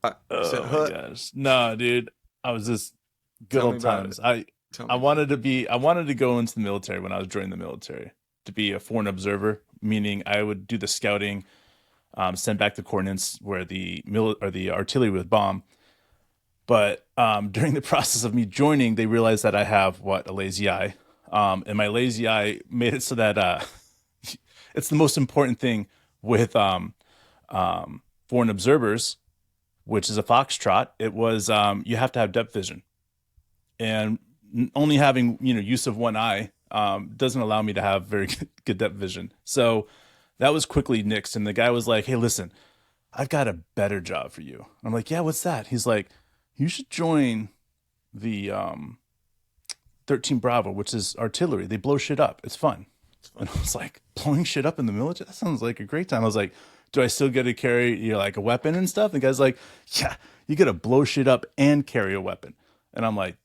Said, Oh my "Hut, gosh. No, dude. I was just good tell me old about it. times. I Tell I me about it." wanted to go into the military when I was joining the military to be a foreign observer, meaning I would do the scouting, send back the coordinates where the artillery would bomb. But during the process of me joining, they realized that I have a lazy eye. And my lazy eye made it so that it's the most important thing with foreign observers, which is a foxtrot. It was you have to have depth vision, and only having use of one eye doesn't allow me to have very good depth vision. So that was quickly nixed, and the guy was like, "Hey, listen, I've got a better job for you." I'm like, "Yeah, what's that?" He's like, "You should join the 13 Bravo, which is artillery. They blow shit up. It's fun." It's And fun. I was like, "Blowing shit up in the military? That sounds like a great time." I was like, "Do I still get to carry like a weapon and stuff?" And the guy's like, "Yeah, you get to blow shit up and carry a weapon." And I'm like,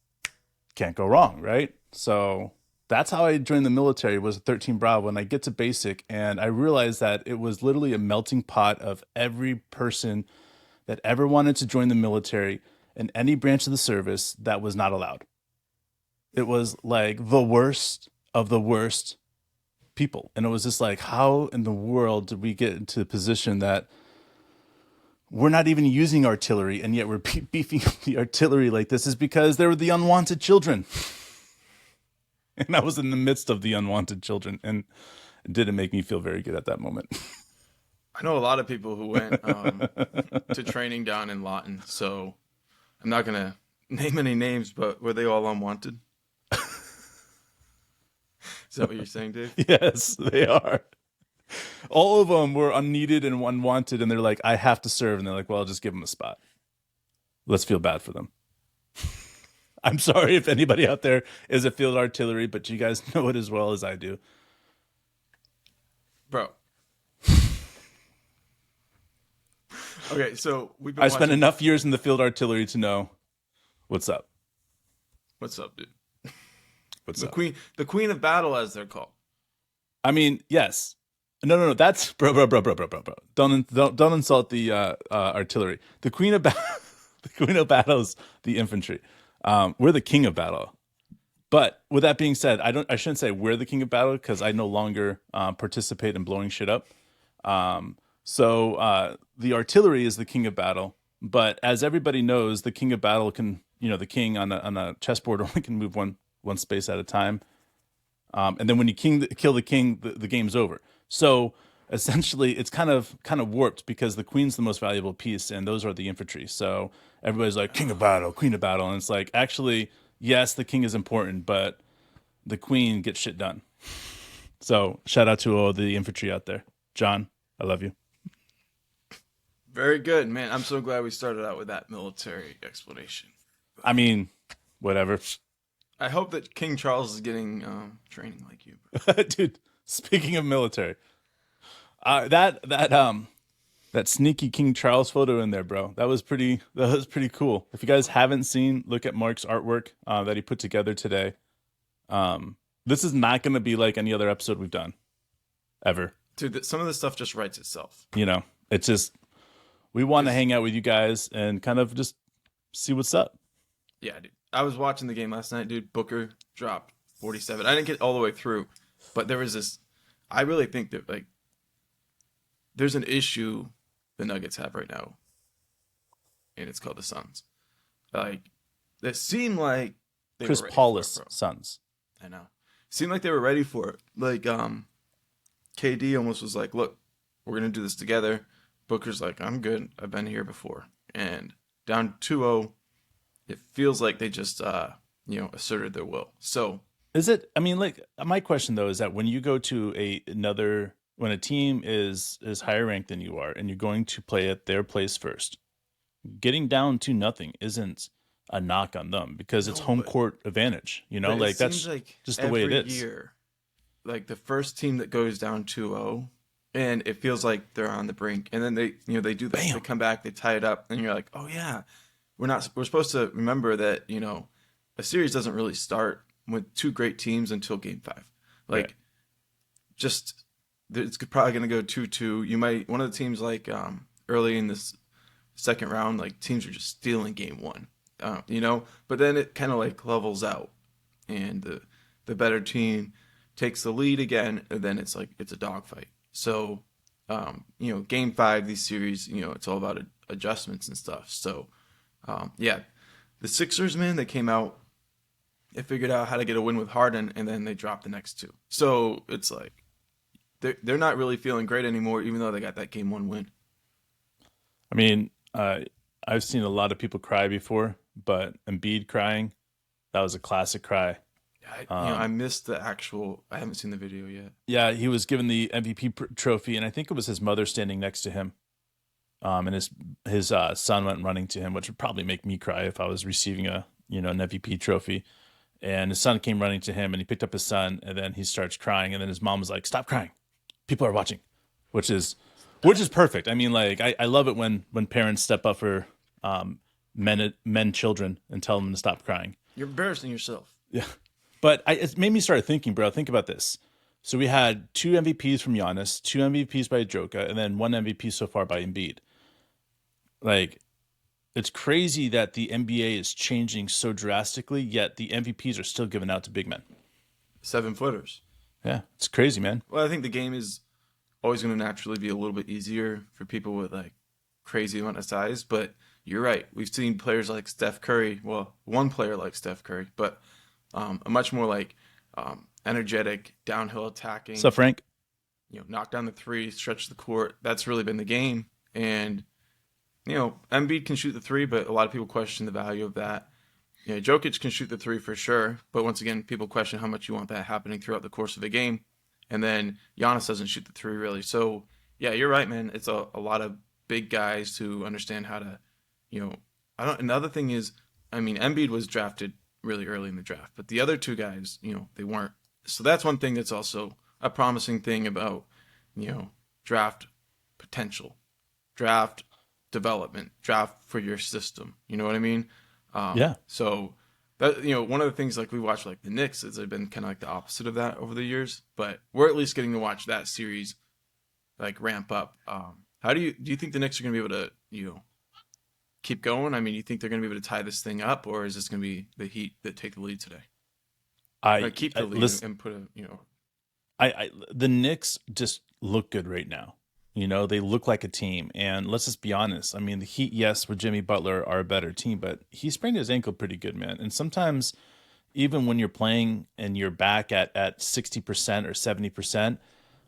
"Can't go wrong, right?" So that's how I joined the military, was 13 Bravo. And I get to basic and I realized that it was literally a melting pot of every person that ever wanted to join the military in any branch of the service that was not allowed. It was like the worst of the worst people. And it was just like, how in the world did we get into the position that we're not even using artillery and yet we're beefing up the artillery like this? Is because they were the unwanted children. And I was in the midst of the unwanted children, and it didn't make me feel very good at that moment. I know a lot of people who went to training down in Lawton, so I'm not gonna name any names, but were they all unwanted? Is that what you're saying, Dave? Yes, they are. All of them were unneeded and unwanted, and they're like, "I have to serve," and they're like, "Well, I'll just give them a spot. Let's feel bad for them." I'm sorry if anybody out there is a field artillery, but you guys know it as well as I do. Bro. Okay, so we've been I spent watching. enough years in the field artillery to know what's up. What's up, dude? What's The up? queen of battle, as they're called. I mean, yes. No, no, no. That's bro. Don't insult the artillery. The queen of the queen of battles, the infantry. We're the king of battle. But with that being said, I shouldn't say we're the king of battle because I no longer participate in blowing shit up. So the artillery is the king of battle. But as everybody knows, the king of battle can, the king on a chessboard only can move one space at a time. And then when you kill the king, the game's over. So essentially, it's kind of warped because the queen's the most valuable piece, and those are the infantry. So everybody's like king of battle, queen of battle, and it's like actually, yes, the king is important, but the queen gets shit done. So shout out to all the infantry out there. John, I love you. Very good, man. I'm so glad we started out with that military explanation. I mean, whatever, I hope that King Charles is getting training like you. dude. Speaking of military, that sneaky King Charles photo in there, bro. That was pretty. That was pretty cool. If you guys haven't seen, look at Mark's artwork that he put together today. This is not going to be like any other episode we've done ever. Dude, some of this stuff just writes itself. It's just we want to Because hang out with you guys and kind of just see what's up. yeah, dude. I was watching the game last night, dude. Booker dropped 47. I didn't get all the way through, but there was this. I really think that like there's an issue the Nuggets have right now, and it's called the Suns. Like it seemed like they were Chris ready for it, Paulus bro. sons. I know. Seemed like they were ready for it. Like KD almost was like, "Look, we're gonna do this together." Booker's like, "I'm good. I've been here before." And down 2-0, it feels like they just asserted their will. So Is it? I mean, like my question though is that when you go to another when a team is higher ranked than you are and you're going to play at their place first, getting down to nothing isn't a knock on them because it's no, home court advantage. but it Like seems that's like just the way it every is. year, like the first team that goes down 2-0, and it feels like they're on the brink, and then they do this, they Bam. come back, they tie it up, and you're like, "Oh yeah, we're supposed to remember that, a series doesn't really start with two great teams until game 5." Right. Like just it's probably going to go 2-2. You might one of the teams like early in this second round, like teams are just stealing game one, you know. But then it kind of like levels out, and the better team takes the lead again, and then it's like it's a dogfight. So, you know, game five, these series, you know, it's all about adjustments and stuff. So, yeah, the Sixers, man, they came out, they figured out how to get a win with Harden, and then they dropped the next two. So it's like they're not really feeling great anymore, even though they got that game one win. I mean, I've seen a lot of people cry before, but Embiid crying, that was a classic cry. I missed the actual. I haven't seen the video yet. Yeah, he was given the MVP trophy, and I think it was his mother standing next to him. And his son went running to him, which would probably make me cry if I was receiving an MVP trophy. And his son came running to him, and he picked up his son, and then he starts crying, and then his mom was like, "Stop crying, people are watching," which is perfect. I mean, like I love it when parents step up for children, and tell them to stop crying. You're embarrassing yourself. Yeah, but it made me start thinking, bro. Think about this. So we had 2 MVPs from Giannis, 2 MVPs by Jokic, and then 1 MVP so far by Embiid. Like, it's crazy that the NBA is changing so drastically, yet the MVPs are still given out to big men. 7-footers. Yeah, it's crazy, man. Well, I think the game is always going to naturally be a little bit easier for people with like crazy amount of size. But you're right. We've seen players like Steph Curry. Well, one player like Steph Curry, but a much more like energetic, downhill attacking. So, Frank? You know, knock down the three, stretch the court. That's really been the game. And, you know, Embiid can shoot the three, but a lot of people question the value of that. You know, Jokic can shoot the three for sure. But once again, people question how much you want that happening throughout the course of a game. And then Giannis doesn't shoot the three really. So, yeah, you're right, man. It's a lot of big guys who understand how to, you know, another thing is, I mean, Embiid was drafted really early in the draft, but the other two guys, you know, they weren't. So that's one thing that's also a promising thing about, you know, draft potential, draft development, draft for your system. You know what I mean? Yeah. So that, you know, one of the things like we watch like the Knicks is they've been kind of like the opposite of that over the years, but we're at least getting to watch that series like ramp up. How do you think the Knicks are going to be able to, you know, keep going? I mean, you think they're going to be able to tie this thing up, or is this going to be the Heat that take the lead today? Keep the lead and put a, you know. The Knicks just look good right now. You know, they look like a team. And let's just be honest. I mean, the Heat, yes, with Jimmy Butler are a better team, but he sprained his ankle pretty good, man. And sometimes even when you're playing and you're back at 60% or 70%,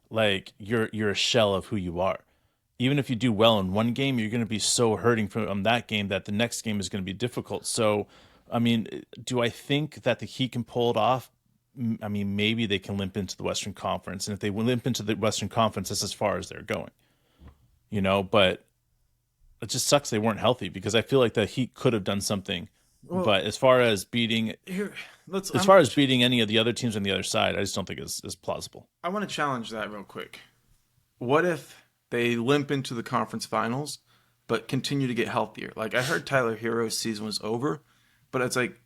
like you're a shell of who you are. Even if you do well in one game, you're going to be so hurting from that game that the next game is going to be difficult. So, I mean, do I think that the Heat can pull it off? I mean, maybe they can limp into the Western Conference. And if they limp into the Western Conference, that's as far as they're going. You know, but it just sucks they weren't healthy because I feel like the Heat could have done something. Well, but as far as beating any of the other teams on the other side, I just don't think it's plausible. I want to challenge that real quick. What if they limp into the conference finals, but continue to get healthier? Like I heard Tyler Hero's season was over, but it's like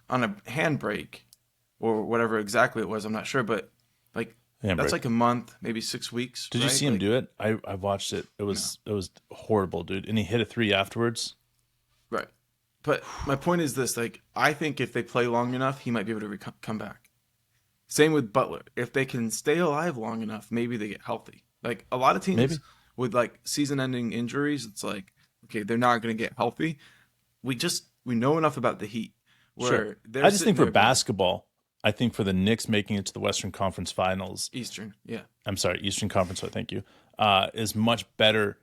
on a handbrake or whatever exactly it was. I'm not sure, but like that's like a month, maybe 6 weeks. Did you see him do it? I watched it. It was horrible, dude. And he hit a 3 afterwards. Right. But my point is this: like I think if they play long enough, he might be able to come back. Same with Butler. If they can stay alive long enough, maybe they get healthy. Like a lot of teams with like season-ending injuries, it's like, okay, they're not going to get healthy. We know enough about the Heat. Sure. I just think for basketball, I think for the Knicks making it to the Western Conference Finals, Eastern Conference. So thank you. Is much better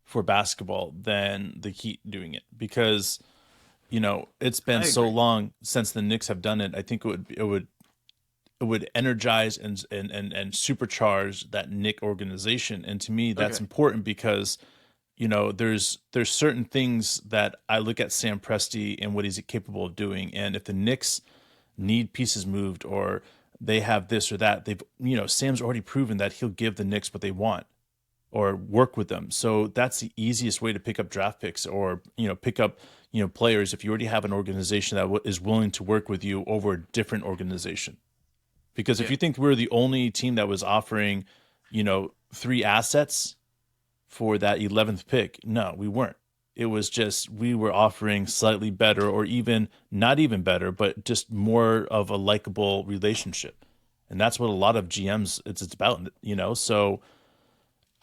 for basketball than the Heat doing it because, you know, it's been so long since the Knicks have done it. I think it would energize and supercharge that Knick organization. And to me, that's important because, you know, there's certain things that I look at Sam Presti and what he's capable of doing. And if the Knicks need pieces moved or they have this or that, Sam's already proven that he'll give the Knicks what they want or work with them. So that's the easiest way to pick up draft picks or, you know, pick up, you know, players if you already have an organization that is willing to work with you over a different organization. Because if you think we're the only team that was offering, you know, 3 assets for that 11th pick, no, we weren't. It was just we were offering slightly better, or even not even better, but just more of a likable relationship. And that's what a lot of GMs it's about, So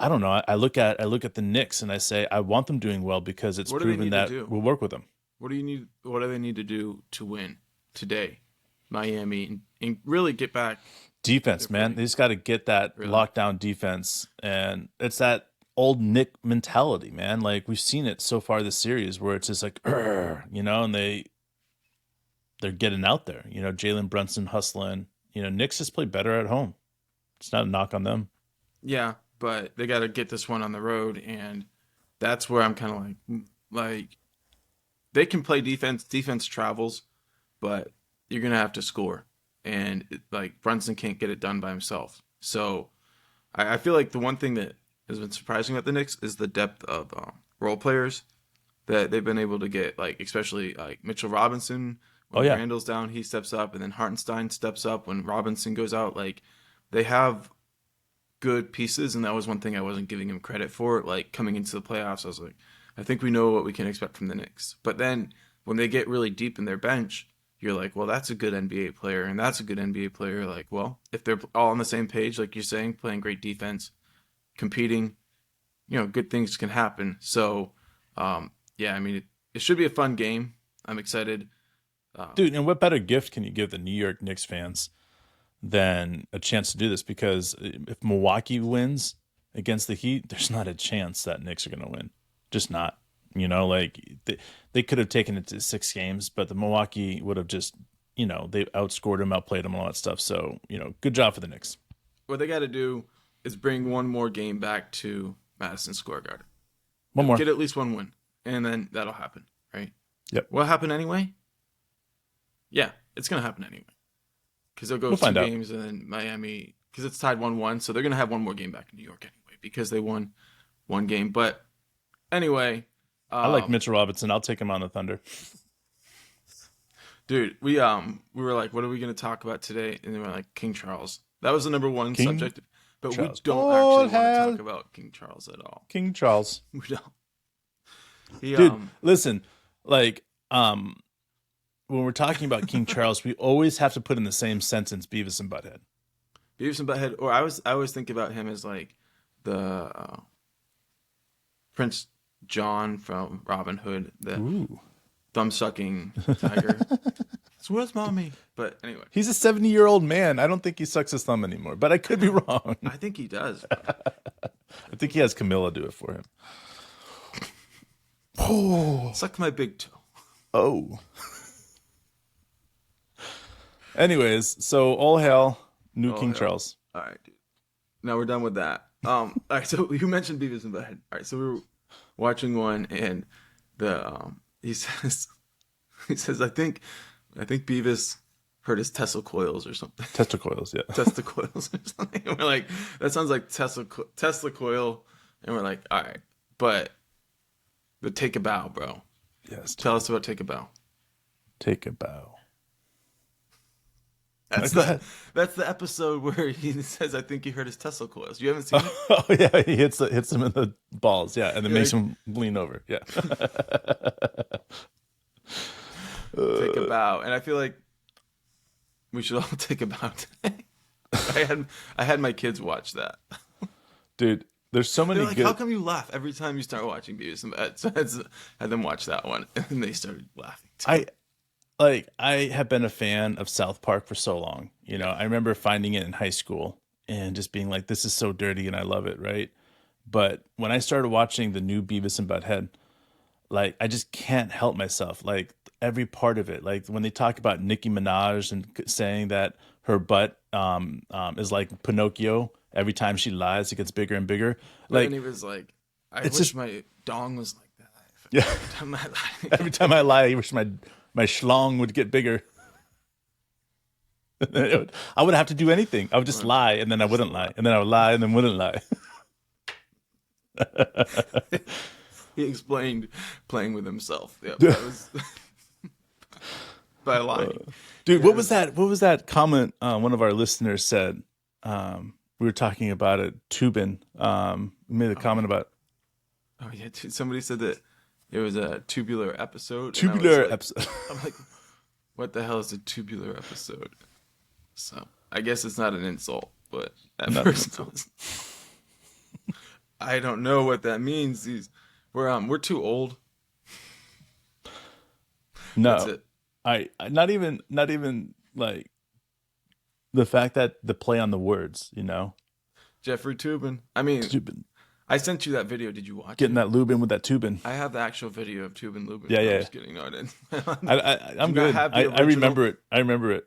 I don't know. I look at the Knicks and I say I want them doing well because it's What do they proven need to that do? we'll work with them. What do you need? What do they need to do to win today, Miami, and really get back their Defense, man. footing? They just got to get that Really? lockdown defense, and it's that old Nick mentality, man. Like we've seen it so far this series, where it's just like, "Arr," and they're getting out there. Jalen Brunson hustling. Knicks just play better at home. It's not a knock on them. Yeah, but they got to get this one on the road, and that's where I'm kind of like they can play defense. Defense travels, but you're gonna have to score, and like Brunson can't get it done by himself. So I feel like the one thing that has been surprising about the Knicks is the depth of role players that they've been able to get. Like especially like Mitchell Robinson Oh when yeah, Randall's down, he steps up, and then Hartenstein steps up when Robinson goes out. Like they have good pieces, and that was one thing I wasn't giving him credit for. Like coming into the playoffs, I was like, I think we know what we can expect from the Knicks. But then when they get really deep in their bench, you're like, well, that's a good NBA player, and that's a good NBA player. Like, well, if they're all on the same page, like you're saying, playing great defense, competing, good things can happen. So, yeah, I mean, it should be a fun game. I'm excited. dude. And what better gift can you give the New York Knicks fans than a chance to do this? Because if Milwaukee wins against the Heat, there's not a chance that Knicks are going to win. Just not. Like they could have taken it to 6 games, but the Milwaukee would have just, they outscored them, outplayed them, all that stuff. So, good job for the Knicks. What they got to do is bring one more game back to Madison Square Garden. One more. Get at least one win, and then that'll happen, right? Yep. Will it happen anyway? Yeah, it's gonna happen anyway. Because they'll go We'll two find out. games, and then Miami, because it's tied 1-1, so they're gonna have one more game back in New York anyway because they won one game. But anyway, I like um, Mitchell Robinson. I'll take him on the Thunder. dude, we were like, what are we gonna talk about today? And they were like, King Charles. That was the number one King subject, but we Charles. don't Oh, actually want to talk about King Charles at all. King Charles. We don't. He Dude, listen, like, when we're talking about King Charles, we always have to put in the same sentence Beavis and Butthead. Beavis and Butthead, or I always think about him as like the Prince John from Robin Hood, the Ooh. thumb sucking tiger. So where's mommy? But anyway, He's a 70-year-old man. I don't think he sucks his thumb anymore, but I could be wrong. I think he does. I think he has Camilla do it for him. Oh. Suck my big toe. Oh. Anyways, so all hail new Oh, King hell. Charles. All right, dude. Now we're done with that. All right. So you mentioned Beavis and Butthead. All right. So we were watching one, and he says I think Beavis hurt his Tesla coils or something. Testicles, yeah. Tesla coils or something. And we're like, that sounds like Tesla coil, and we're like, all right, but take a bow, bro. Yes. Tell us about Take a Bow. Take a bow. That's that's the episode where he says, "I think he hurt his Tesla coils." You haven't seen it? Oh yeah, he hits him in the balls, yeah, and then Yeah, makes him lean over. Yeah. Take a bow, and I feel like we should all take a bow today. I had my kids watch that. Dude, there's so many They're like, good "How come you laugh every time you start watching Beavis and Butthead?" So I had them watch that one, and they started laughing too. I have been a fan of South Park for so long. I remember finding it in high school and just being like, this is so dirty and I love it, right? But when I started watching the new Beavis and Butthead, like I just can't help myself. Like every part of it. Like when they talk about Nicki Minaj and saying that her butt is like Pinocchio. Every time she lies, it gets bigger and bigger. But Like then he was like, "I it's wish just my dong was like that." yeah. Every time I lie. Every time I lie, I wish my schlong would get bigger. I wouldn't have to do anything. I would just lie, and then I wouldn't lie, and then I would lie, and then wouldn't lie. He explained playing with himself. Yeah, that was by lying. Dude, what was that? What was that comment one of our listeners said? We were talking about it. Tubin made a comment about. Oh yeah, dude, somebody said that It was a tubular episode. And Tubular like, episode. I'm like, what the hell is a tubular episode? So I guess it's not an insult, but at first I don't know what that means. We're too old. That's No, it. I not even like the fact that the play on the words, Jeffrey Tubin. I mean, Tubin. I sent you that video. Did you watch Getting it? that lube in with that Tubin. I have the actual video of Tubin Lubin. Yeah, No, yeah. I'm just kidding. No, I didn't. I'm Do not good. have the I remember original. it. I remember it.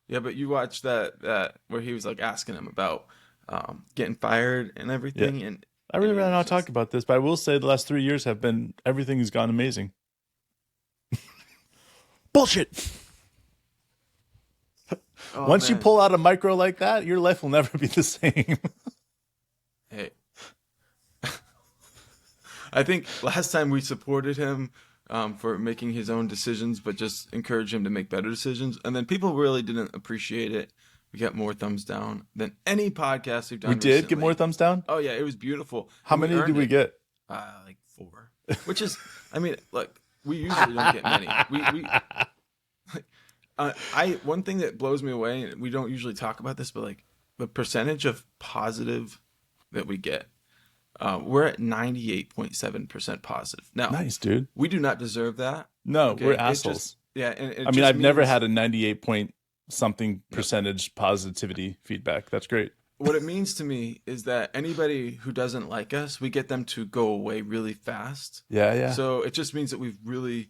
Yeah, but you watched that where he was like asking him about getting fired and everything, and I really it rather was not just- talk about this, but I will say the last 3 years have been everything has gone amazing. Bullshit. Oh, Once you man. pull out a micro like that, your life will never be the same. Hey, I think last time we supported him for making his own decisions, but just encouraged him to make better decisions, and then people really didn't appreciate it. We got more thumbs down than any podcast we've done. We did get recently. more thumbs down. Oh yeah, it was beautiful. How And many did earned we it. get? Like 4, which is, I mean, look, we usually don't get many. One thing that blows me away, and we don't usually talk about this, but like the percentage of positive that we get, we're at 98.7% positive. Now, Nice, dude. we do not deserve that. No, Okay? we're It assholes. just- yeah, and it I mean, just I've never means- had a 98 point something percentage positivity feedback. That's great. What it means to me is that anybody who doesn't like us, we get them to go away really fast. Yeah, yeah. So it just means that we've really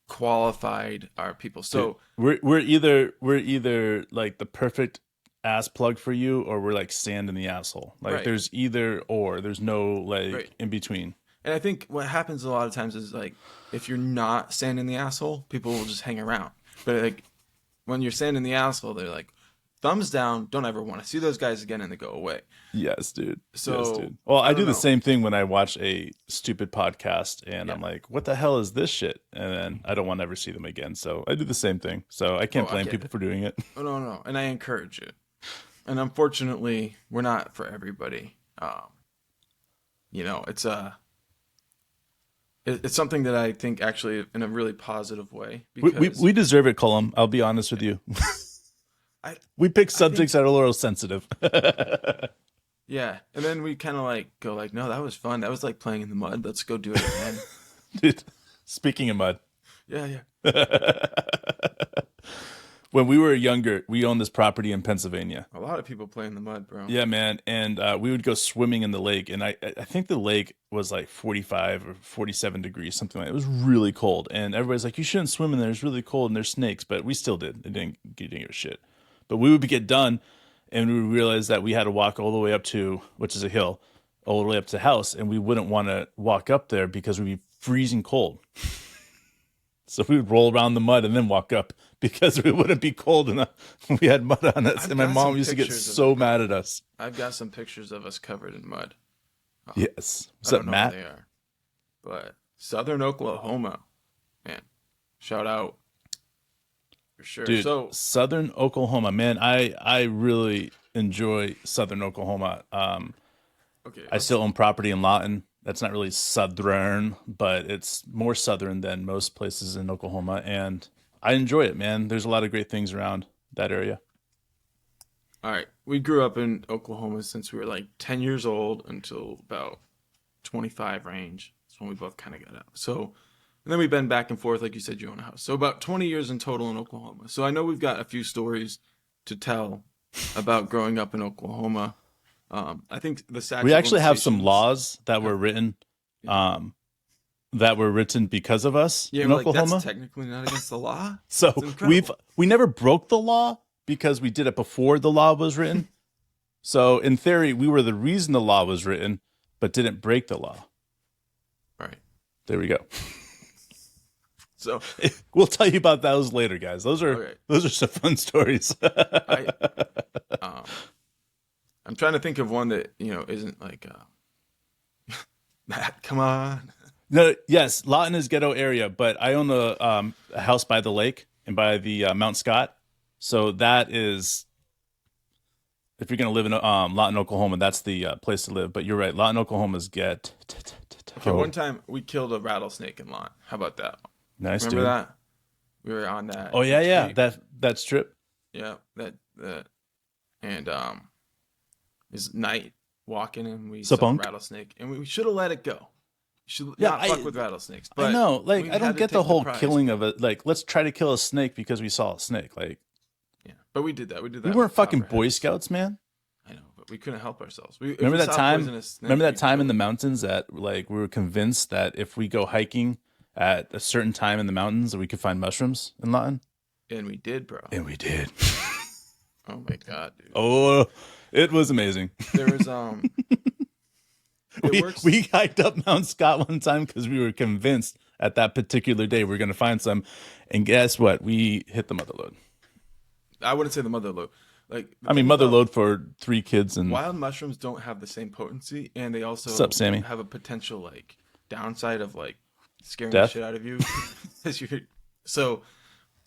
qualified our people. So we're either like the perfect ass plug for you, or we're like sand in the asshole. Like Right. there's either or. There's no like Right. in between. and I think what happens a lot of times is like if you're not sand in the asshole, people will just hang around. But like when you're sand in the asshole, they're like thumbs down, don't ever want to see those guys again, and they go away. Yes, dude. So, yes, dude. Well, I I do don't the know. same thing when I watch a stupid podcast and Yeah. I'm like, what the hell is this shit? And then I don't want to ever see them again. So I do the same thing. So I can't Oh, I blame get people it. for doing it. Oh, no. And I encourage it. And unfortunately, we're not for everybody. It's something that I think actually in a really positive way. Because We deserve it, Cullum. I'll be honest with you. We pick subjects that are a little sensitive. yeah. And then we kind of like go like, no, that was fun. That was like playing in the mud. Let's go do it again. Dude, speaking of mud, yeah. when we were younger, we owned this property in Pennsylvania. A lot of people play in the mud, bro. Yeah, man. And we would go swimming in the lake. And I think the lake was like 45 or 47 degrees, something like that. It was really cold. And everybody's like, you shouldn't swim in there. It's really cold and there's snakes. But we still did. It didn't give a shit. But we would get done and we would realize that we had to walk all the way up to, which is a hill, all the way up to the house. And we wouldn't want to walk up there because we'd be freezing cold. So we would roll around the mud and then walk up because we wouldn't be cold enough. We had mud on us. I've And my got mom some used to get pictures of so mad at us. I've got some pictures of us covered in mud. Yes. What's I up, don't know Matt? what they are. But Southern Oklahoma, man, shout out for sure. Dude, So Southern Oklahoma, man, I really enjoy Southern Oklahoma. okay, I still own property in Lawton. That's not really Southern, but it's more Southern than most places in Oklahoma. And I enjoy it, man. There's a lot of great things around that area. all right. We grew up in Oklahoma since we were like 10 years old until about 25 range. That's when we both kind of got out. So, and then we've been back and forth, like you said, you own a house. So about 20 years in total in Oklahoma. So I know we've got a few stories to tell about growing up in Oklahoma. I think the statute We of actually have some limitations- laws that were written, because of us Yeah, in we're like, Oklahoma. that's technically not against the law. So It's incredible. we never broke the law because we did it before the law was written. So in theory, we were the reason the law was written, but didn't break the law. All right. There we go. So We'll tell you about those later, guys. Those are Okay. some fun stories. I'm trying to think of one that, isn't like, Matt, come on. No, yes, Lawton is ghetto area, but I own a house by the lake and by the Mount Scott. So that is, if you're gonna live in Lawton, Oklahoma, that's the place to live. But you're right, Lawton, Oklahoma is Okay, one time we killed a rattlesnake in lawn. How about that? Nice, Remember dude. that? We were on that. Oh yeah, yeah. retreat. That strip. Yeah, that and is night walking and we Sup, saw a Unc? rattlesnake and we should have let it go. Should Yeah, not fuck with rattlesnakes. I But know. Like, we I don't had to get the take whole prize. killing of it. Like, let's try to kill a snake because we saw a snake. Like, Yeah, but we did that. We did that. we weren't with fucking Boy copperheads. Scouts, man. I know, but we couldn't help ourselves. If Remember we that saw a time? poisonous snake, Remember that we'd time kill in the it. mountains that like we were convinced that if we go hiking at a certain time in the mountains, that we could find mushrooms in Lawton, And we did, bro. and we did. Oh my god, dude. Oh, it was amazing. There was We, It works. we hiked up Mount Scott one time because we were convinced at that particular day we were going to find some, and guess what? We hit the mother load. I wouldn't say the mother lode. Like the I mean, thing mother about load for 3 kids and wild mushrooms don't have the same potency, and they also What's up, Sammy? have a potential like downside of like scaring Death? the shit out of you. As you so,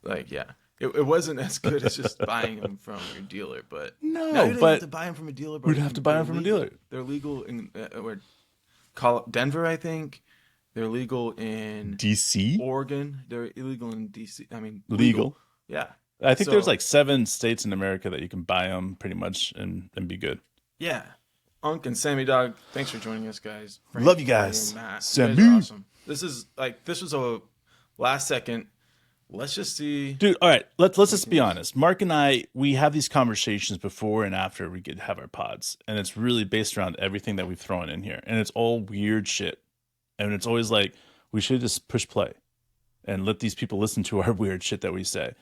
like yeah, it wasn't as good as just buying them from your dealer. But No, now you don't but have to buy them from a dealer. Bro. we'd have to buy They're them from a legal. dealer. They're legal in Denver, I think. They're legal in DC Oregon. They're illegal in DC. I mean, legal. Yeah. I think So- there's like 7 states in America that you can buy them pretty much and be good. Yeah. Unc and Sammy Dog, thanks for joining us, guys. Love you Frank, guys. Matt, you guys Sammy. are awesome. This was a last second. Let's just see. Dude, all right, let's just be honest. Mark and I, we have these conversations before and after we get have our pods, and it's really based around everything that we've thrown in here, and it's all weird shit. And it's always like we should just push play and let these people listen to our weird shit that we say.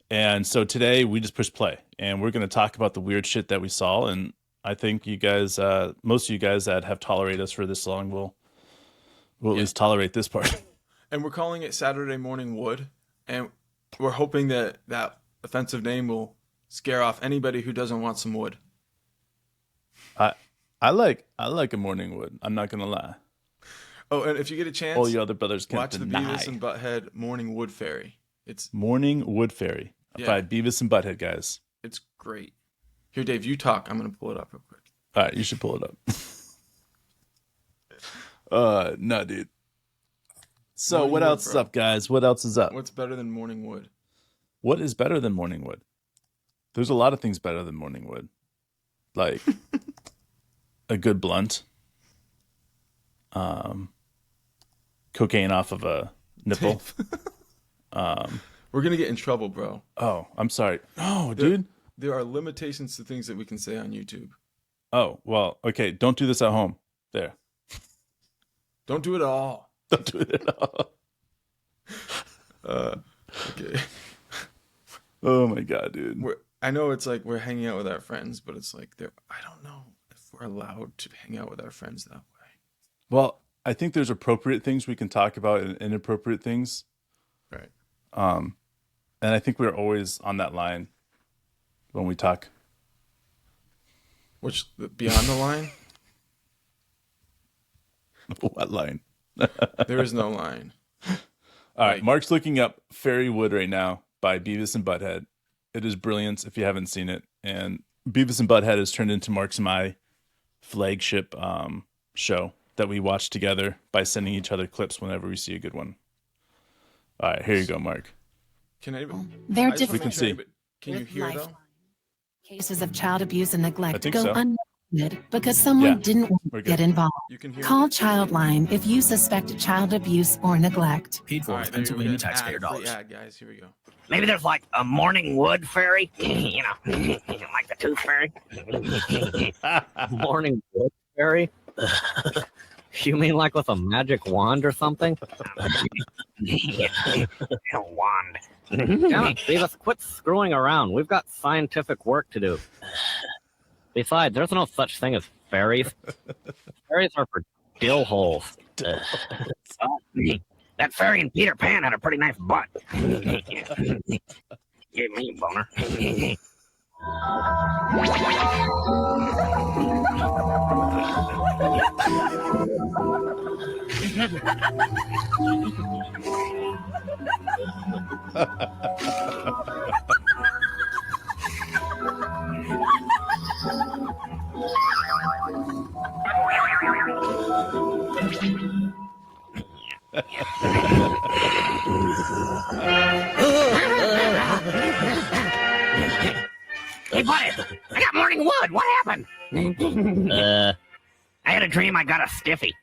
And so today we just push play, and we're going to talk about the weird shit that we saw. And I think you guys, most of you guys that have tolerated us for this long, will at least tolerate this part. And we're calling it Saturday Morning Wood, and we're hoping that that offensive name will scare off anybody who doesn't want some wood. I like a morning wood. I'm not gonna lie. Oh, and if you get a chance, All you other brothers can watch the deny. Beavis and Butthead Morning Wood Fairy. It's Morning Wood Fairy by Beavis and Butthead, guys. it's great. Here, Dave, you talk. I'm gonna pull it up real quick. All right, you should pull it up. No, dude. So Morning what Wood, else is bro. up, guys? What else is up? What's better than Morning Wood? What is better than morning wood? There's a lot of things better than morning wood. Like a good blunt. Cocaine off of a nipple. We're gonna get in trouble, bro. Oh, I'm sorry. No, dude. There are limitations to things that we can say on YouTube. Oh, well, okay. Don't do this at home. There. Don't do it at all. Don't do it at all. Okay. Oh my god, dude. I know it's like we're hanging out with our friends, but it's like I don't know if we're allowed to hang out with our friends that way. Well, I think there's appropriate things we can talk about and inappropriate things. Right. And I think we're always on that line when we talk. Which beyond the line, What line? there is no line. All right, Like- Mark's looking up Fairy Wood right now by Beavis and Butthead. It is brilliant if you haven't seen it. And Beavis and Butthead has turned into Mark's and my flagship show that we watch together by sending each other clips whenever we see a good one. All right, here you go, Mark. Can anybody? They're I just wanna different. make sure see. anybody- Can you with hear lifeline. though? Cases of child abuse and I neglect think go so. unnoted because someone Yeah, didn't want we're to good. get involved. You can hear. Call me? Childline if you suspect child abuse or neglect. Paid for All with right, there you go. We Pennsylvania got an taxpayer ad, free dollars. ad, guys. Here we go. Maybe there's like a morning wood fairy, like the tooth fairy. Morning wood fairy? You mean like with a magic wand or something? A wand. Damn it, Beavis, quit screwing around. We've got scientific work to do. Besides, there's no such thing as fairies. Fairies are for dill holes. That fairy in Peter Pan had a pretty nice butt. Gave me a boner. Hey, buddy, I got morning wood. What happened? I had a dream I got a stiffy.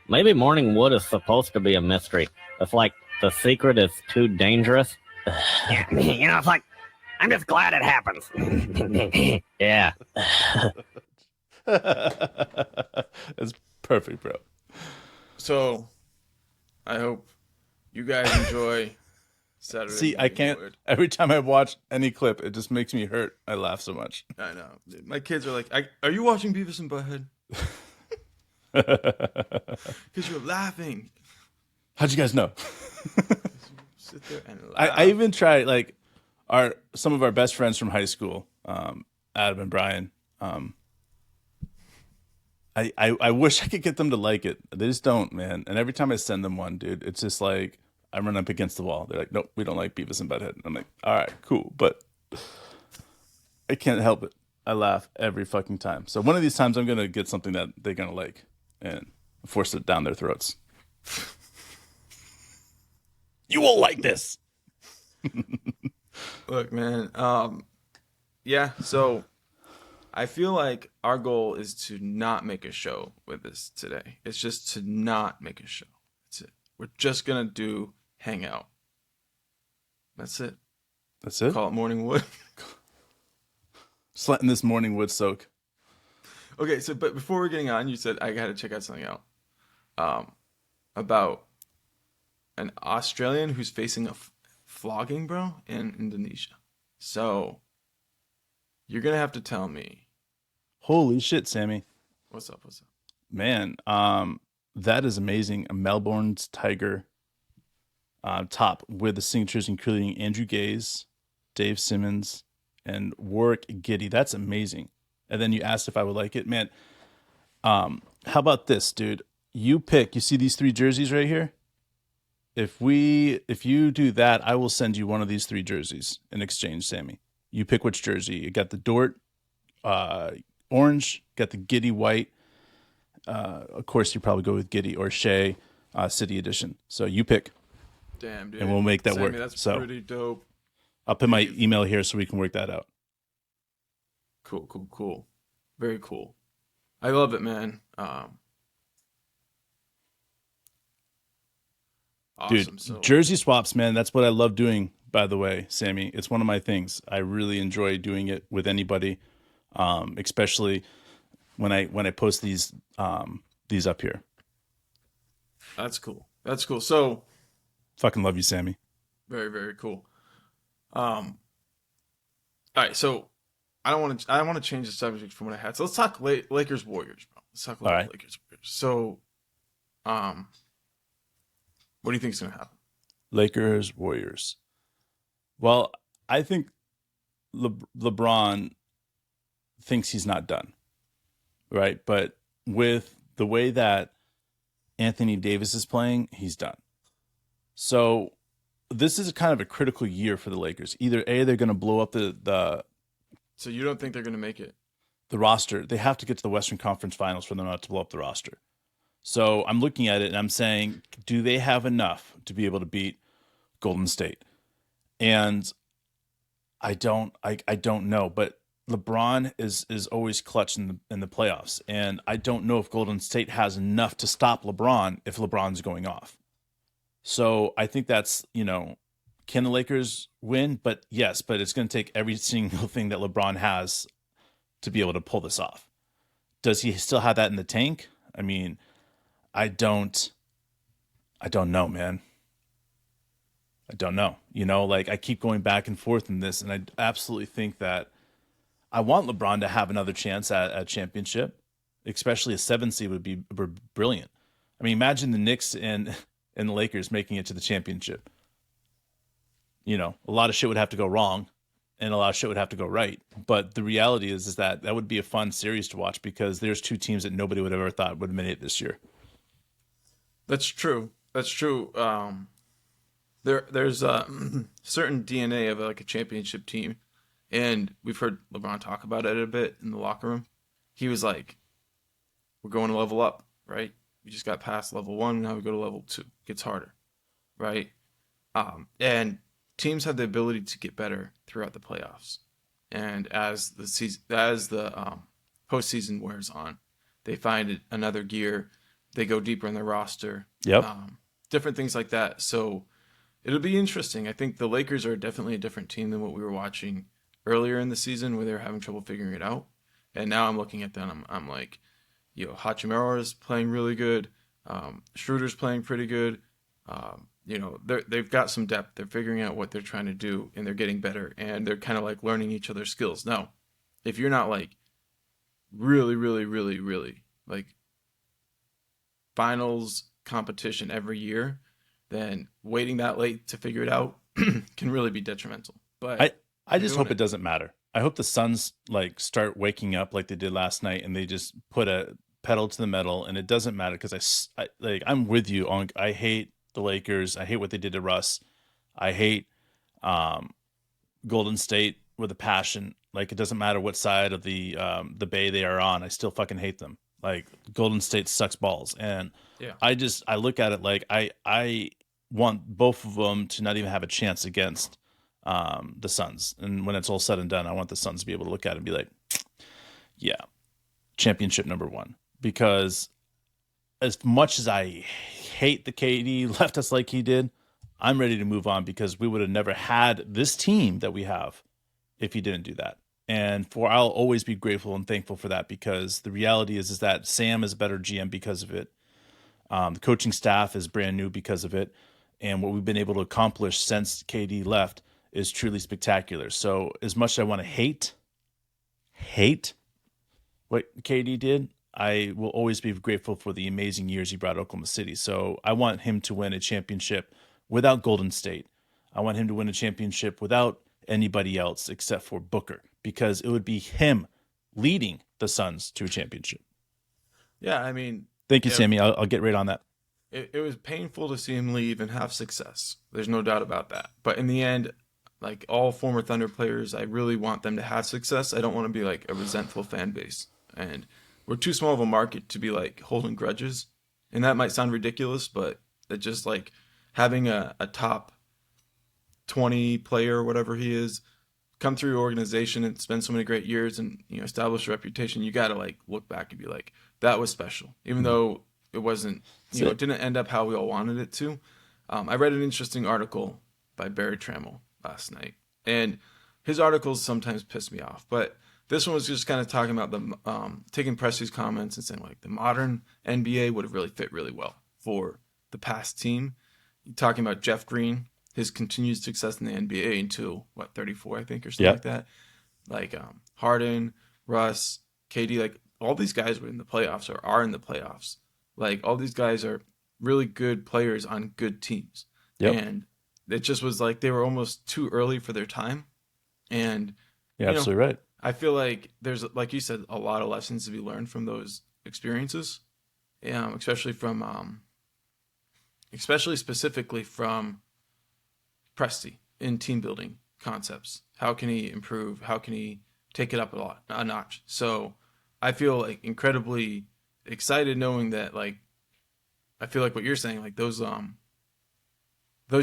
Maybe morning wood is supposed to be a mystery. It's like the secret is too dangerous. It's like, I'm just glad it happens. Yeah. That's perfect, bro. So, I hope you guys enjoy Saturday. See, I Morning can't. Wood. Every time I watch any clip, it just makes me hurt. I laugh so much. I know. My kids are like, "Are you watching Beavis and Butthead?" Because you're laughing. How'd you guys know? Sit there and laugh. I even tried, like, some of our best friends from high school, Adam and Brian. I wish I could get them to like it. They just don't, man. And every time I send them one, dude, it's just like I run up against the wall. They're like, "Nope, we don't like Beavis and Butthead." And I'm like, "All right, cool," but I can't help it. I laugh every fucking time. So one of these times, I'm gonna get something that they're gonna like and force it down their throats. You won't like this. Look, man. Yeah. So, I feel like our goal is to not make a show with this today. It's just to not make a show. That's it. We're just gonna do hangout. That's it. That's it. Call it Morning Wood. Just letting this morning wood soak. Okay. So, but before we're getting on, you said I got to check out something out. About an Australian who's facing a flogging, bro, in Indonesia. So, you're gonna have to tell me. Holy shit, Sammy. What's up? What's up? Man, that is amazing. A Melbourne's Tiger top with the signatures including Andrew Gaze, Dave Simmons, and Warwick Giddy. That's amazing. And then you asked if I would like it. Man, how about this, dude? You pick. You see these 3 jerseys right here? If you do that, I will send you one of these 3 jerseys in exchange, Sammy. You pick which jersey. You got the Dort orange, got the Giddy white. Of course, you probably go with Giddy or Shea City Edition. So you pick. Damn, dude. And we'll make that Sammy, work. That's So pretty dope. I'll put my email here so we can work that out. Cool. Very cool. I love it, man. Awesome. Dude, So, jersey swaps, man. That's what I love doing, by the way, Sammy. It's one of my things. I really enjoy doing it with anybody, especially when I post these up here. that's cool. That's cool. So, Fucking love you, Sammy. very, very cool. All right. So, I want to change the subject from what I had. So let's talk Lakers Warriors, bro. Let's talk about All right. Lakers Warriors. So, what do you think is gonna happen? Lakers, Warriors. Well, I think LeBron thinks he's not done, right? But with the way that Anthony Davis is playing, he's done. So this is kind of a critical year for the Lakers. Either A, they're going to blow up the So you don't think they're gonna make it? roster. They have to get to the Western Conference Finals for them not to blow up the roster. So I'm looking at it and I'm saying, do they have enough to be able to beat Golden State? And I don't know, but LeBron is always clutch in the playoffs, and I don't know if Golden State has enough to stop LeBron if LeBron's going off. So I think that's, can the Lakers win? But yes, but it's going to take every single thing that LeBron has to be able to pull this off. Does he still have that in the tank? I mean, I don't know, man. I don't know. Like I keep going back and forth in this, and I absolutely think that I want LeBron to have another chance at a championship, especially a 7 seed would be brilliant. I mean, imagine the Knicks and the Lakers making it to the championship. A lot of shit would have to go wrong, and a lot of shit would have to go right. But the reality is that would be a fun series to watch because there's 2 teams that nobody would have ever thought would have made it this year. That's true. That's true. There's a certain DNA of like a championship team, and we've heard LeBron talk about it a bit in the locker room. He was like, "We're going to level up, right? We just got past level 1, now we go to level 2. It gets harder, right?" And teams have the ability to get better throughout the playoffs, and as the postseason wears on, they find another gear. They go deeper in their roster. Yep. Different things like that. So it'll be interesting. I think the Lakers are definitely a different team than what we were watching earlier in the season, where they were having trouble figuring it out. And now I'm looking at them. I'm like, Hachimura is playing really good. Schroeder's playing pretty good. They've got some depth. They're figuring out what they're trying to do, and they're getting better. And they're kind of like learning each other's skills. Now, if you're not like really, really, really, really like finals competition every year, then waiting that late to figure it out can really be detrimental. But I just hope it doesn't matter. I hope the Suns like start waking up like they did last night, and they just put a pedal to the metal, and it doesn't matter, because I'm with you on. I hate the Lakers. I hate what they did to Russ. I hate Golden State with a passion. Like, it doesn't matter what side of the bay they are on. I still fucking hate them. Like, Golden State sucks balls, and yeah. I look at it like I want both of them to not even have a chance against the Suns. And when it's all said and done, I want the Suns to be able to look at it and be like, yeah, championship number 1. Because as much as I hate the KD left us like he did, I'm ready to move on, because we would have never had this team that we have if he didn't do that. And I'll always be grateful and thankful for that, because the reality is that Sam is a better GM because of it. The coaching staff is brand new because of it. And what we've been able to accomplish since KD left is truly spectacular. So as much as I want to hate what KD did, I will always be grateful for the amazing years he brought Oklahoma City. So I want him to win a championship without Golden State. I want him to win a championship without anybody else except for Booker, because it would be him leading the Suns to a championship. Yeah, I mean... Thank you, Sammy. I'll get right on that. It was painful to see him leave and have success. There's no doubt about that. But in the end, like all former Thunder players, I really want them to have success. I don't want to be like a resentful fan base. And we're too small of a market to be like holding grudges. And that might sound ridiculous, but it's just like having a top 20 player or whatever he is come through your organization and spend so many great years and establish a reputation. You got to like look back and be like, that was special, even though it wasn't, it didn't end up how we all wanted it to. I read an interesting article by Barry Trammell last night, and his articles sometimes piss me off, but this one was just kind of talking about the taking Presti's comments and saying like the modern NBA would have really fit really well for the past team. Talking about Jeff Green, his continued success in the NBA until 34, I think, or something like that. Like Harden, Russ, KD, like all these guys were in the playoffs or are in the playoffs. Like all these guys are really good players on good teams. Yep. And it just was like they were almost too early for their time. And you're absolutely right. I feel like there's, like you said, a lot of lessons to be learned from those experiences, especially specifically from Presti in team building concepts. How can he improve? How can he take it up a notch? So I feel like incredibly excited knowing that, like, I feel like what you're saying, like those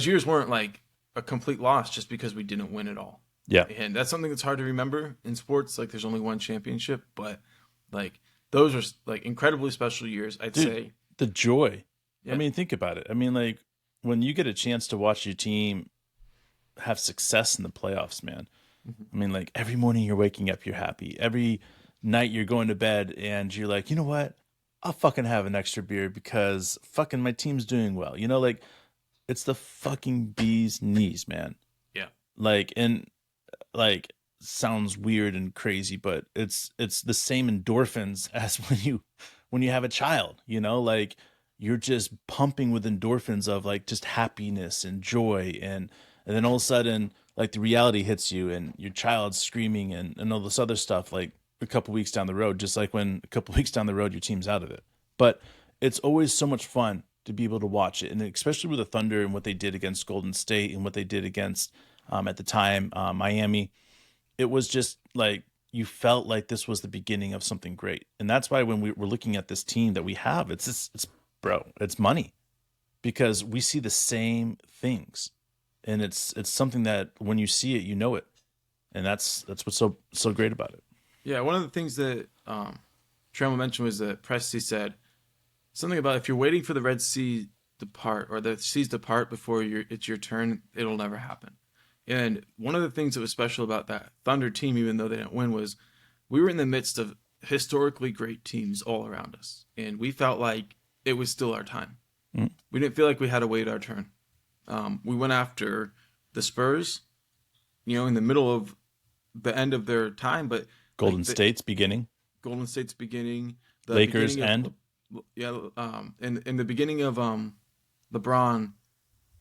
years weren't like a complete loss just because we didn't win it all. Yeah. And that's something that's hard to remember in sports. Like there's only one championship, but like those are like incredibly special years, I'd say. The joy. Yeah. I mean, think about it. I mean, like when you get a chance to watch your team have success in the playoffs, man. Mm-hmm. I mean, like every morning you're waking up, you're happy. Every night you're going to bed and you're like, you know what? I'll fucking have an extra beer because fucking my team's doing well. Like it's the fucking bee's knees, man. Yeah. Like sounds weird and crazy, but it's the same endorphins as when you have a child, like you're just pumping with endorphins of like just happiness and joy. And then all of a sudden, like the reality hits you and your child's screaming and all this other stuff, like a couple weeks down the road, just like when a couple weeks down the road, your team's out of it. But it's always so much fun to be able to watch it. And especially with the Thunder and what they did against Golden State and what they did against, at the time, Miami, it was just like, you felt like this was the beginning of something great. And that's why when we're looking at this team that we have, it's money, because we see the same things. and it's something that when you see it, you know it, and that's what's so great about it. Yeah, one of the things that Trammell mentioned was that Presti said something about if you're waiting for the Red Sea to part or the seas to part before it's your turn, it'll never happen. And one of the things that was special about that Thunder team, even though they didn't win, was we were in the midst of historically great teams all around us, and we felt like it was still our time. We didn't feel like we had to wait our turn. We went after the Spurs, in the middle of the end of their time, but Golden State's beginning, the Lakers beginning end, in the beginning of LeBron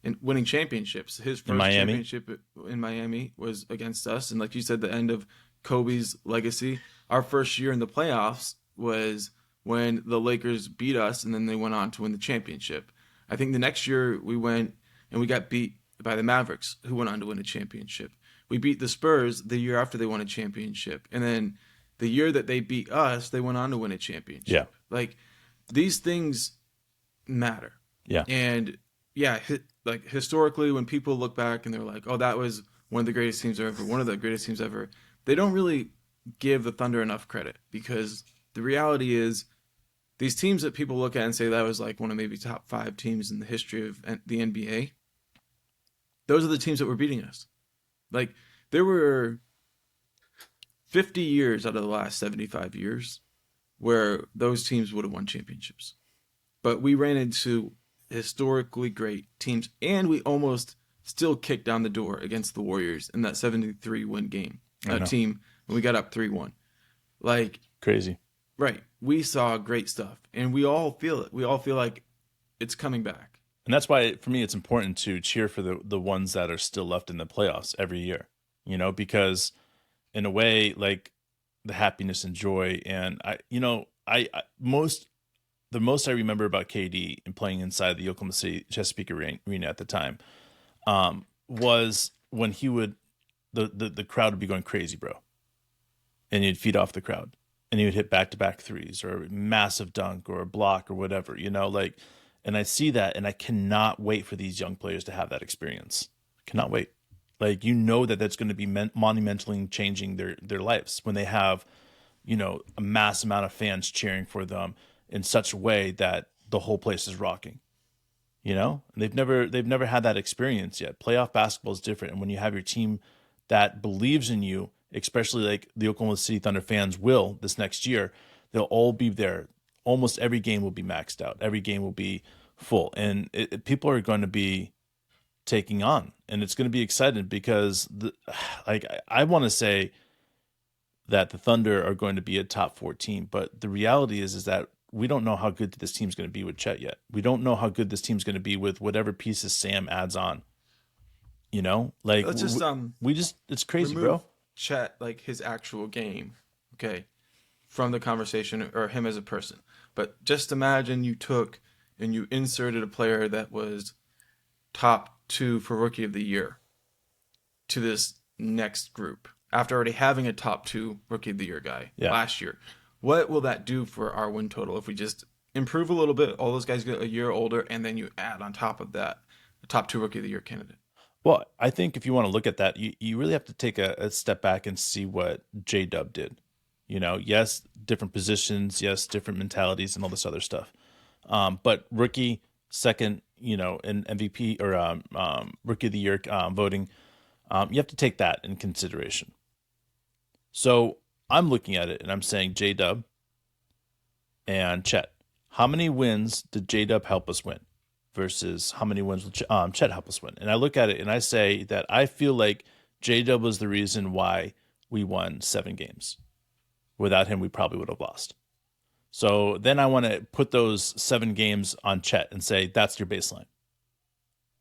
in winning championships. His first championship in Miami was against us, and like you said, the end of Kobe's legacy. Our first year in the playoffs was when the Lakers beat us, and then they went on to win the championship. I think the next year we went and we got beat by the Mavericks, who went on to win a championship. We beat the Spurs the year after they won a championship, and then the year that they beat us, they went on to win a championship. Yeah. Like, these things matter. Yeah. And yeah, like historically, when people look back and they're like, "Oh, that was one of the greatest teams ever," one of the greatest teams ever, they don't really give the Thunder enough credit, because the reality is these teams that people look at and say that was like one of maybe top 5 teams in the history of the NBA, those are the teams that were beating us. Like, there were 50 years out of the last 75 years where those teams would have won championships. But we ran into historically great teams, and we almost still kicked down the door against the Warriors in that 73-win game. Team, when we got up 3-1. Like, crazy. Right. We saw great stuff, and we all feel it. We all feel like it's coming back. And that's why, for me, it's important to cheer for the ones that are still left in the playoffs every year, because in a way, like, the happiness and joy, and the most I remember about KD and playing inside the Oklahoma City Chesapeake Arena at the time was when he would, the crowd would be going crazy, bro. And he'd feed off the crowd, and he would hit back-to-back threes or a massive dunk or a block or whatever, and I see that, and I cannot wait for these young players to have that experience. Cannot wait. Like, that that's going to be monumentally changing their lives when they have, a mass amount of fans cheering for them in such a way that the whole place is rocking. And they've never had that experience yet. Playoff basketball is different, and when you have your team that believes in you, especially like the Oklahoma City Thunder fans will this next year, they'll all be there. Almost every game will be maxed out. Every game will be full, and people are going to be taking on, and it's going to be exciting because I want to say that the Thunder are going to be a top 4 team, but the reality is that we don't know how good this team's going to be with Chet yet. We don't know how good this team's going to be with whatever pieces Sam adds on. Let's just it's crazy, bro. Chet, like, his actual game, okay, from the conversation, or him as a person. But just imagine you took and you inserted a player that was top 2 for Rookie of the Year to this next group after already having a top 2 Rookie of the Year guy last year. What will that do for our win total if we just improve a little bit? All those guys get a year older, and then you add on top of that a top 2 Rookie of the Year candidate. Well, I think if you want to look at that, you really have to take a step back and see what J-Dub did. Yes, different positions, yes, different mentalities and all this other stuff. But rookie, second, in MVP or Rookie of the Year voting, you have to take that in consideration. So I'm looking at it and I'm saying J-Dub and Chet. How many wins did J-Dub help us win versus how many wins will Chet help us win? And I look at it and I say that I feel like J-Dub was the reason why we won 7 games. Without him, we probably would have lost. So then I want to put those 7 games on Chet and say, that's your baseline.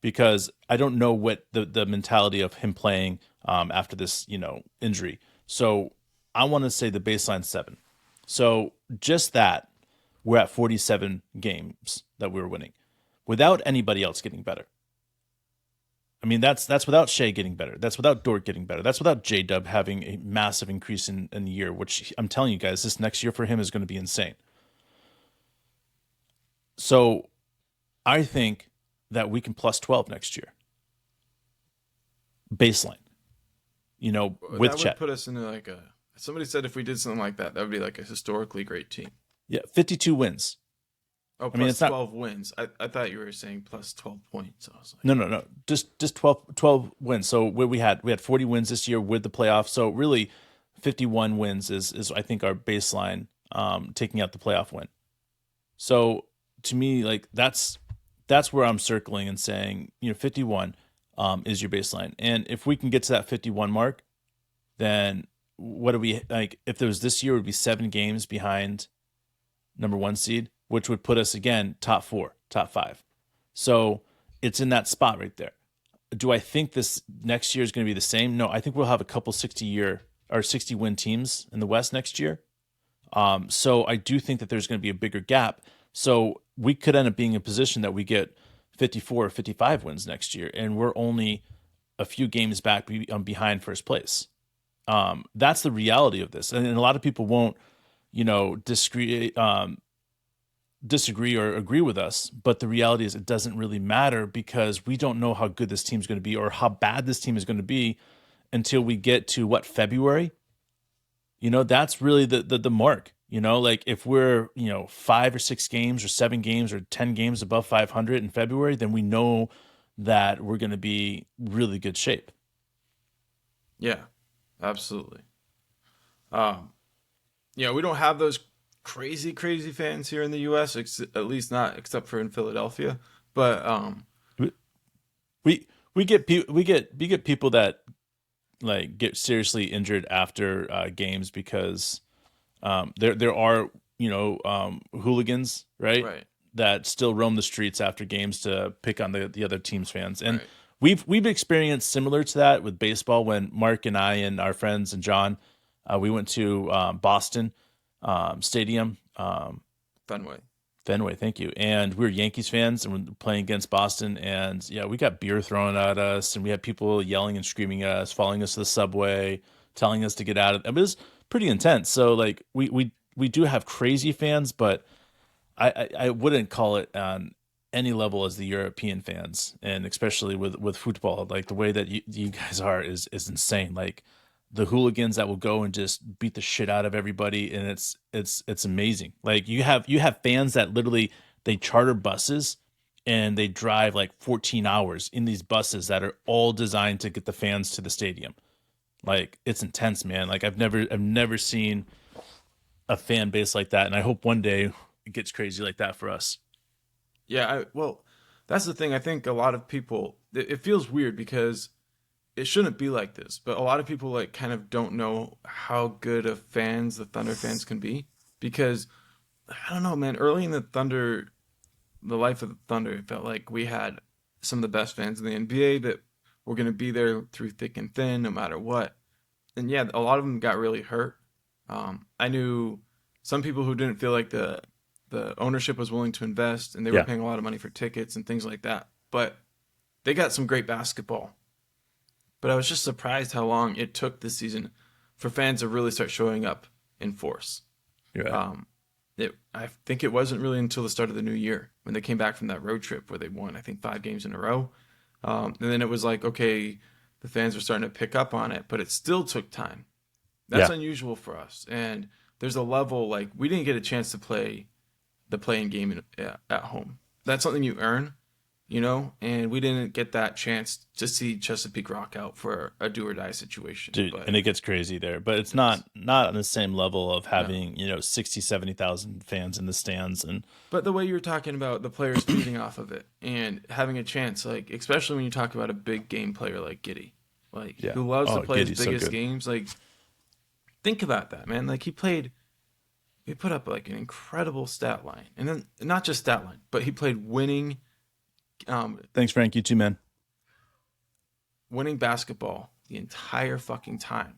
Because I don't know what the mentality of him playing after this, injury. So I want to say the baseline 7. So just that, we're at 47 games that we were winning without anybody else getting better. I mean, that's without Shea getting better. That's without Dort getting better. That's without J-Dub having a massive increase in the year, which I'm telling you guys, this next year for him is going to be insane. So I think that we can plus 12 next year. baseline, with That would Chet. put us into like somebody said if we did something like that, that would be like a historically great team. Yeah, 52 wins. Oh, I mean, plus it's not 12 wins. I thought you were saying plus 12 points. I was like, no. Just 12 wins. So we had 40 wins this year with the playoff. So really 51 wins is I think our baseline, taking out the playoff win. So to me, like that's where I'm circling and saying, 51 is your baseline. And if we can get to that 51 mark, then what do we like? If there was this year, it would be 7 games behind number 1 seed, which would put us again top 4, top 5. So it's in that spot right there. Do I think this next year is going to be the same? No, I think we'll have a couple 60 win teams in the West next year. So I do think that there's going to be a bigger gap. So we could end up being in a position that we get 54 or 55 wins next year, and we're only a few games back behind first place. That's the reality of this, and a lot of people won't, disagree or agree with us. But the reality is, it doesn't really matter because we don't know how good this team's going to be or how bad this team is going to be until we get to February. That's really the mark. Like if we're 5 or 6 games or 7 games or 10 games above 500 in February, then we know that we're going to be really good shape. yeah, absolutely. We don't have those crazy fans here in the U.S. At least not except for in Philadelphia. But we get people that like get seriously injured after games because there are hooligans, right, that still roam the streets after games to pick on the other team's fans. And we've experienced similar to that with baseball when Mark and I and our friends and John, we went to Boston Stadium, Fenway, thank you. And we were Yankees fans and we're playing against Boston, and we got beer thrown at us, and we had people yelling and screaming at us, following us to the subway, telling us to get out of it. It was pretty intense. So like we do have crazy fans, but I wouldn't call it on any level as the European fans, and especially with football, like the way that you guys are is insane. Like the hooligans that will go and just beat the shit out of everybody, and it's amazing. Like you have fans that literally they charter buses and they drive like 14 hours in these buses that are all designed to get the fans to the stadium. Like it's intense, man. Like I've never seen a fan base like that, and I hope one day it gets crazy like that for us. Yeah, well, that's the thing. I think a lot of people, it feels weird because it shouldn't be like this, but a lot of people like kind of don't know how good of fans the Thunder fans can be, because I don't know, man, early in the life of the Thunder, it felt like we had some of the best fans in the NBA that were going to be there through thick and thin, no matter what. And yeah, a lot of them got really hurt. I knew some people who didn't feel like the ownership was willing to invest, and they were paying a lot of money for tickets and things like that. But they got some great basketball. But I was just surprised how long it took this season for fans to really start showing up in force. Right. I think it wasn't really until the start of the new year when they came back from that road trip where they won, I think, 5 games in a row. And then it was like, okay, the fans were starting to pick up on it, but it still took time. That's unusual for us. And there's a level, like, we didn't get a chance to play the playing game at home. That's something you earn, and we didn't get that chance to see Chesapeake rock out for a do or die situation. Dude, and it gets crazy there, but it's not on the same level of having, 60, 70,000 fans in the stands. But the way you were talking about the players feeding off of it and having a chance, like, especially when you talk about a big game player like Giddey, like, who loves to play his biggest games, like, think about that, man. Like, he put up like an incredible stat line, and then not just stat line, but he played winning. Thanks, Frank. You too, man. Winning basketball the entire fucking time,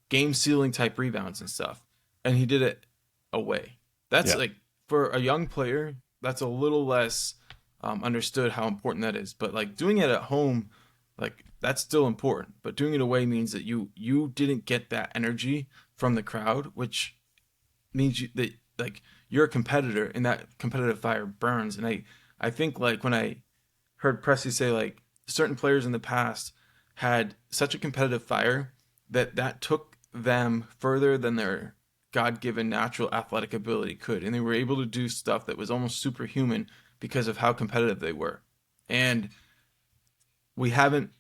game sealing type rebounds and stuff, and he did it away. That's like, for a young player, that's a little less understood how important that is. But like doing it at home, like that's still important. But doing it away means that you didn't get that energy from the crowd, which means that like you're a competitor and that competitive fire burns. And I think like when I heard Pressey say like certain players in the past had such a competitive fire that took them further than their God-given natural athletic ability could, and they were able to do stuff that was almost superhuman because of how competitive they were. And we haven't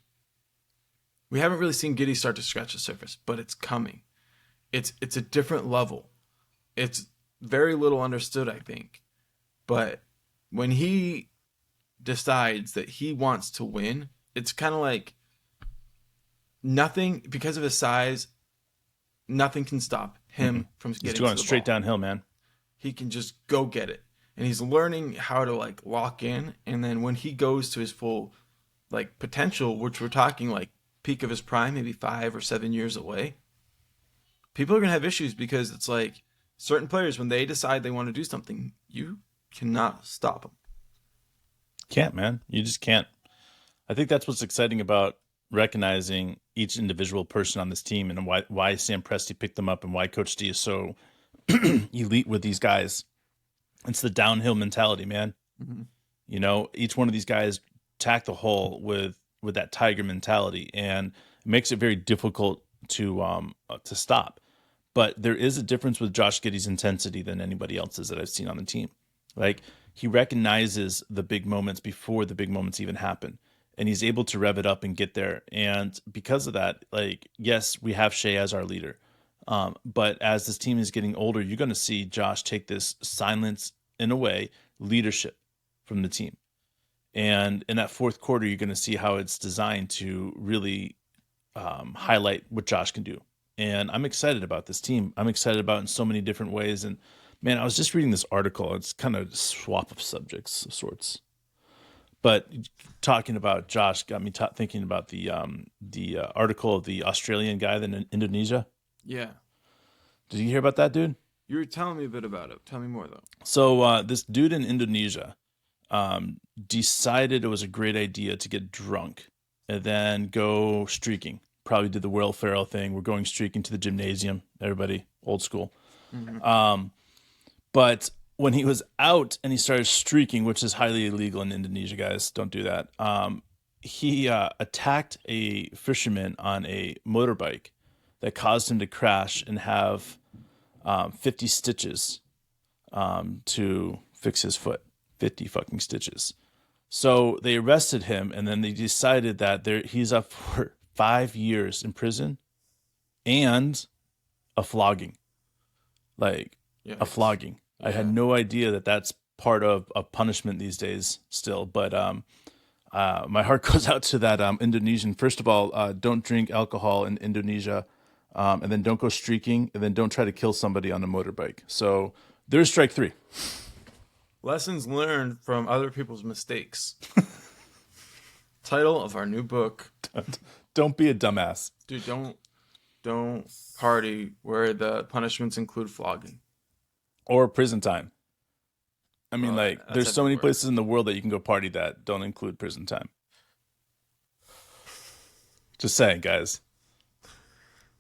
really seen Giddey start to scratch the surface, but it's coming. It's a different level. It's very little understood, I think. But when he decides that he wants to win, it's kind of like nothing, because of his size, nothing can stop him from getting to the ball. He's going straight downhill, man. He can just go get it. And he's learning how to like lock in, and then when he goes to his full like potential, which we're talking like peak of his prime, maybe 5 or 7 years away, people are going to have issues, because it's like certain players, when they decide they want to do something, you cannot stop them. Can't, man. You just can't. I think that's what's exciting about recognizing each individual person on this team, and why Sam Presti picked them up, and why Coach D is so elite with these guys. It's the downhill mentality, man. Mm-hmm. You know, each one of these guys tack the hole with that tiger mentality, and it makes it very difficult to stop. But there is a difference with Josh Giddey's intensity than anybody else's that I've seen on the team. Like, he recognizes the big moments before the big moments even happen, and he's able to rev it up and get there. And because of that, like, yes, we have Shea as our leader. But as this team is getting older, you're going to see Josh take this silence, in a way, leadership from the team. And in that fourth quarter, you're going to see how it's designed to really highlight what Josh can do. And I'm excited about this team. I'm excited about it in so many different ways. And man, I was just reading this article. It's kind of a swap of subjects of sorts. But talking about Josh got me thinking about the article of the Australian guy in Indonesia. Yeah. Did you hear about that, dude? You were telling me a bit about it. Tell me more, though. So this dude in Indonesia decided it was a great idea to get drunk and then go streaking. Probably did the Will Ferrell thing. We're going streaking to the gymnasium. Everybody, old school. Mm-hmm. But when he was out and he started streaking, which is highly illegal in Indonesia, guys, don't do that. He attacked a fisherman on a motorbike that caused him to crash and have 50 stitches to fix his foot. 50 fucking stitches. So they arrested him, and then they decided that he's up for 5 years in prison and a flogging. Like, yeah, a flogging. Yeah. I had no idea that that's part of a punishment these days still. But my heart goes out to that Indonesian. First of all, don't drink alcohol in Indonesia. And then don't go streaking. And then don't try to kill somebody on a motorbike. So there's strike 3. Lessons learned from other people's mistakes. Title of our new book. Don't be a dumbass. Dude, don't party where the punishments include flogging. Or prison time. I mean, there's so many places in the world that you can go party that don't include prison time. Just saying, guys.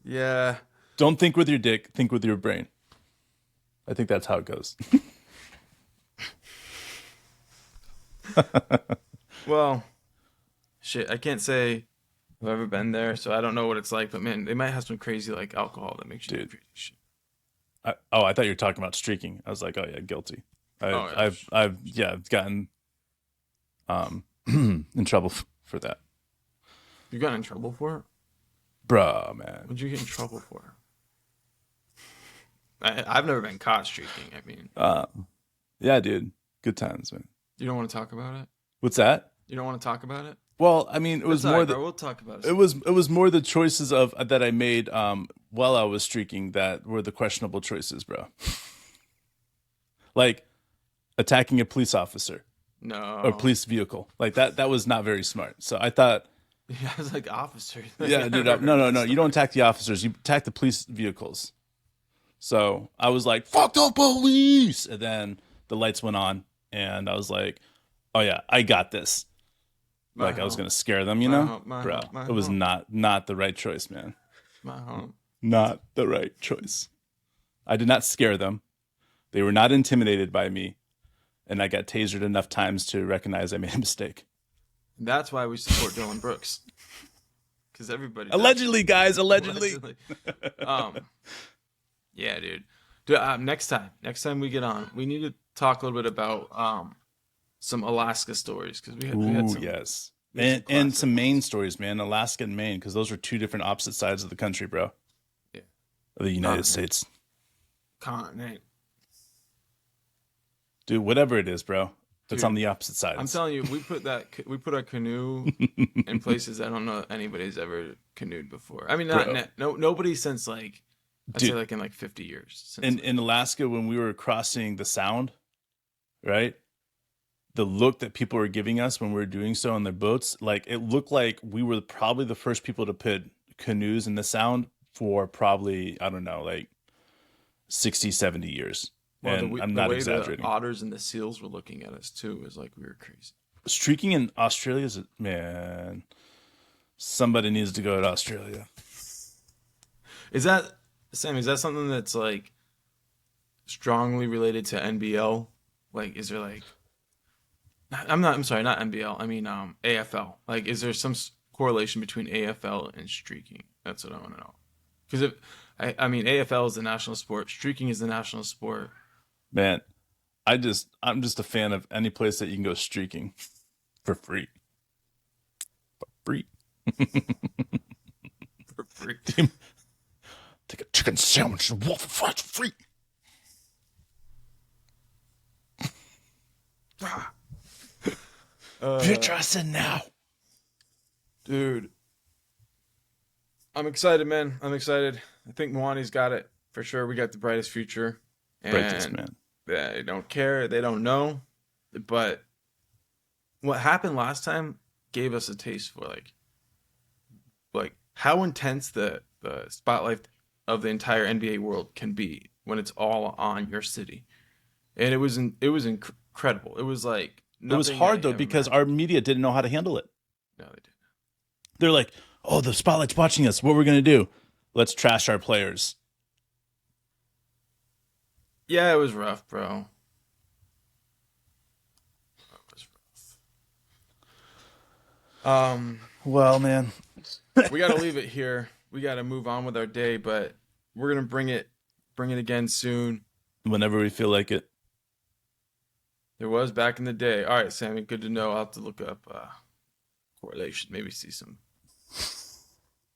Yeah. Don't think with your dick, think with your brain. I think that's how it goes. Well, shit, I can't say I've ever been there, so I don't know what it's like, but man, they might have some crazy like alcohol that makes you do crazy shit. I thought you were talking about streaking. I was like, oh yeah, guilty. I've gotten in trouble for that. You got in trouble for it? Bruh, man. What'd you get in trouble for? I've never been caught streaking. I mean, yeah, dude, good times, man. You don't want to talk about it? What's that? You don't want to talk about it? Well, I mean, it was more that we'll talk about it. It was more the choices of that I made while I was streaking that were the questionable choices, bro. Like attacking a police officer, or police vehicle, like that was not very smart. So I thought, yeah, I was like officers. Yeah, dude, no, you don't attack the officers, you attack the police vehicles. So I was like, fuck the police, and then the lights went on, and I was like, oh yeah, I got this. I was gonna scare them, you know, bro. It was not the right choice, man. My home. Not the right choice. I did not scare them. They were not intimidated by me, and I got tasered enough times to recognize I made a mistake. That's why we support Dylan Brooks, because everybody does. Allegedly, guys. Allegedly. Yeah, dude. Next time we get on, we need to talk a little bit about some Alaska stories because we had some. Yes. we had And some classic Maine ones. stories, man. Alaska and Maine, because those are two different opposite sides of the country, bro. Yeah. Of the United Continent. States. Continent. Dude, whatever it is, bro. It's Dude, on the opposite sides. I'm telling you, we put our canoe in places I don't know anybody's ever canoed before. I mean, nobody since like I'd say like in like 50 years. In Alaska, when we were crossing the Sound, right? The look that people were giving us when we were doing so on their boats, like it looked like we were probably the first people to put canoes in the Sound for probably, I don't know, like 60, 70 years. Well, And I'm not the way exaggerating. The otters and the seals were looking at us too was like we were crazy. Streaking in Australia is, man, somebody needs to go to Australia. Is that Sam? Is that something that's like strongly related to NBL? Like, is there like? I'm sorry, not NBL. I mean, AFL. Like, is there some correlation between AFL and streaking? That's what I want to know. Because I mean, AFL is the national sport. Streaking is the national sport. Man, I'm just a fan of any place that you can go streaking for free. For free. For free. Take a chicken sandwich and waffle fries for free. You're trusting now. Dude, I'm excited, man. I'm excited. I think Mwani's got it for sure. We got the brightest future. Brightest, man. They don't care. They don't know. But what happened last time gave us a taste for like how intense the spotlight of the entire NBA world can be when it's all on your city. And it was incredible. It was like It was hard though because our media didn't know how to handle it. No, they didn't. They're like, "Oh, the spotlight's watching us. What we're gonna do? Let's trash our players." Yeah, it was rough, bro. It was rough. Well, man, We got to leave it here. We got to move on with our day, but we're gonna bring it again soon. whenever we feel like it. There was back in the day. All right, Sammy, good to know. I'll have to look up correlation. Maybe see some.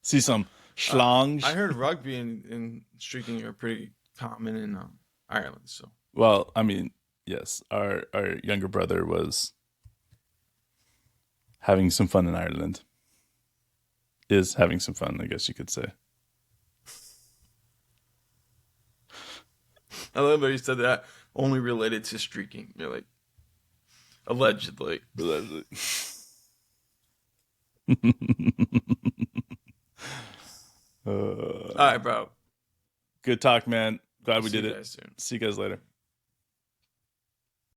See some schlongs. I heard rugby and streaking are pretty common in Ireland. So Well, I mean, yes, our younger brother was having some fun in Ireland. Is having some fun, I guess you could say. I love how you said that only related to streaking. You're like allegedly. All right, bro. Good talk, man. Glad we See did you it. guys soon. See you guys later.